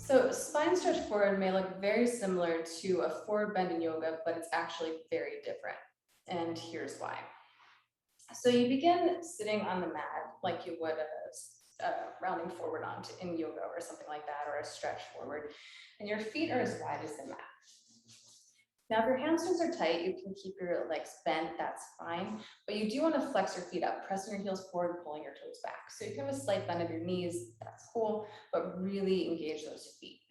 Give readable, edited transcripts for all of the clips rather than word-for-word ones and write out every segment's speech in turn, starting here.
So spine stretch forward may look very similar to a forward bend in yoga, but it's actually very different. And here's why. So you begin sitting on the mat like you would rounding forward onto in yoga or something like that, or a stretch forward, and your feet are as wide as the mat. Now, if your hamstrings are tight, you can keep your legs bent, that's fine, but you do want to flex your feet up, pressing your heels forward, pulling your toes back. So you can have a slight bend of your knees, that's cool, but really engage those feet.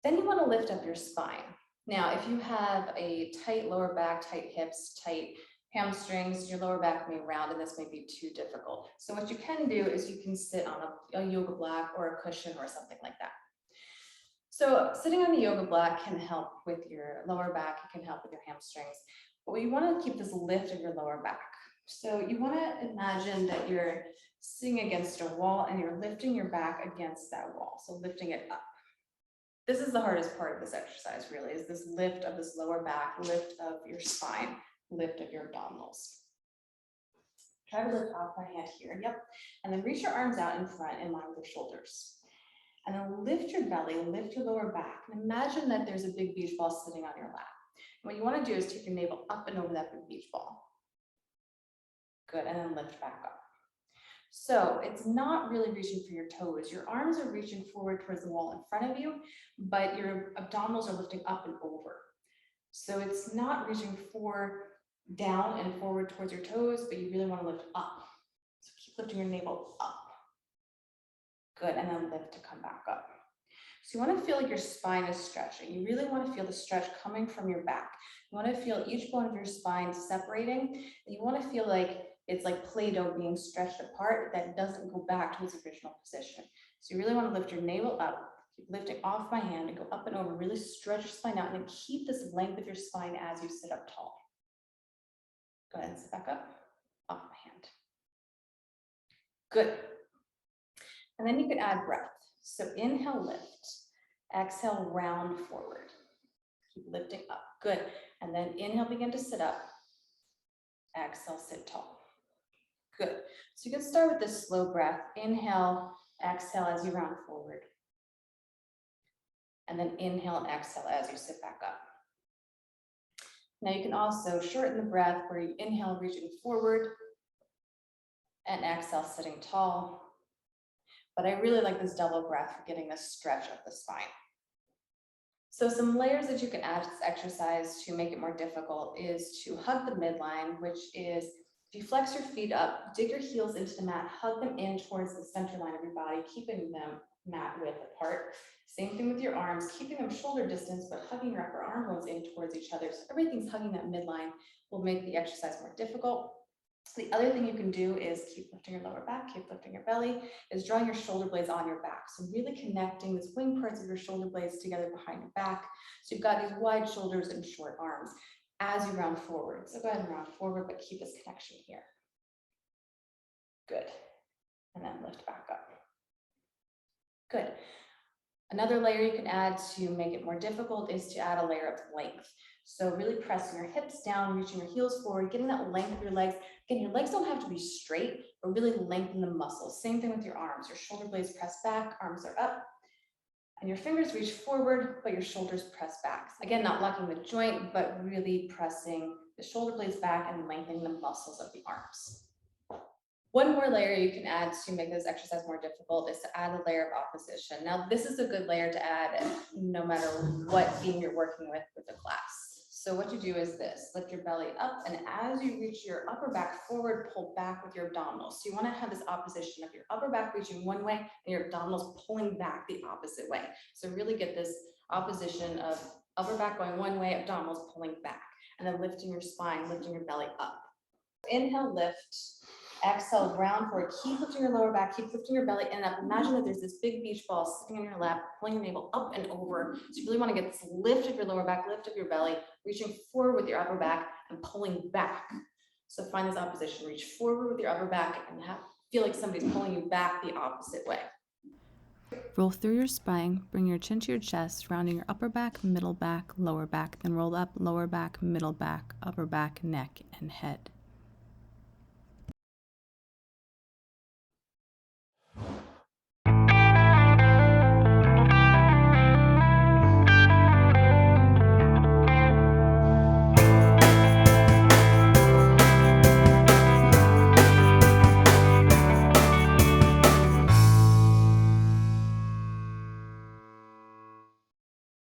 Then you want to lift up your spine. Now, if you have a tight lower back, tight hips, tight hamstrings, your lower back may round and this may be too difficult. So what you can do is you can sit on a yoga block or a cushion or something like that. So sitting on the yoga block can help with your lower back, it can help with your hamstrings, but you want to keep this lift of your lower back. So you want to imagine that you're sitting against a wall and you're lifting your back against that wall, so lifting it up. This is the hardest part of this exercise, really, is this lift of this lower back, lift of your spine, lift of your abdominals. Try to lift off my hand here, yep. And then reach your arms out in front in line with your shoulders. And then lift your belly, lift your lower back, and imagine that there's a big beach ball sitting on your lap. And what you want to do is take your navel up and over that big beach ball. Good, and then lift back up. So it's not really reaching for your toes. Your arms are reaching forward towards the wall in front of you, but your abdominals are lifting up and over. So it's not reaching down and forward towards your toes, but you really want to lift up. So keep lifting your navel up. Good, and then lift to come back up. So you want to feel like your spine is stretching. You really want to feel the stretch coming from your back. You want to feel each bone of your spine separating, and you want to feel like it's like Play-Doh being stretched apart that doesn't go back to its original position. So you really want to lift your navel up, keep lifting off my hand and go up and over, really stretch your spine out, and then keep this length of your spine as you sit up tall. Go ahead and sit back up, off my hand. Good. And then you can add breath. So inhale, lift. Exhale, round forward. Keep lifting up. Good. And then inhale, begin to sit up. Exhale, sit tall. Good. So you can start with this slow breath. Inhale, exhale as you round forward. And then inhale and exhale as you sit back up. Now you can also shorten the breath where you inhale, reaching forward, and exhale, sitting tall. But I really like this double breath for getting this stretch of the spine. So some layers that you can add to this exercise to make it more difficult is to hug the midline, which is if you flex your feet up, dig your heels into the mat, hug them in towards the center line of your body, keeping them mat width apart. Same thing with your arms, keeping them shoulder distance, but hugging your upper arm bones in towards each other. So everything's hugging that midline will make the exercise more difficult. The other thing you can do is keep lifting your lower back, keep lifting your belly, is drawing your shoulder blades on your back. So really connecting these wing parts of your shoulder blades together behind your back. So you've got these wide shoulders and short arms as you round forward. So go ahead and round forward, but keep this connection here. Good. And then lift back up. Good. Another layer you can add to make it more difficult is to add a layer of length. So really pressing your hips down, reaching your heels forward, getting that length of your legs. Again, your legs don't have to be straight, but really lengthen the muscles. Same thing with your arms. Your shoulder blades press back, arms are up, and your fingers reach forward, but your shoulders press back. Again, not locking the joint, but really pressing the shoulder blades back and lengthening the muscles of the arms. One more layer you can add to make this exercise more difficult is to add a layer of opposition. Now, this is a good layer to add no matter what theme you're working with the class. So what you do is this, lift your belly up, and as you reach your upper back forward, pull back with your abdominals. So you want to have this opposition of your upper back reaching one way and your abdominals pulling back the opposite way. So really get this opposition of upper back going one way, abdominals pulling back, and then lifting your spine, lifting your belly up. Inhale, lift. Exhale, round forward. Keep lifting your lower back, keep lifting your belly and up. Imagine that there's this big beach ball sitting on your lap, pulling your navel up and over. So you really want to get this lift of your lower back, lift of your belly, reaching forward with your upper back and pulling back. So find this opposition, reach forward with your upper back and feel like somebody's pulling you back the opposite way. Roll through your spine, bring your chin to your chest, rounding your upper back, middle back, lower back, then roll up, lower back, middle back, upper back, neck, and head.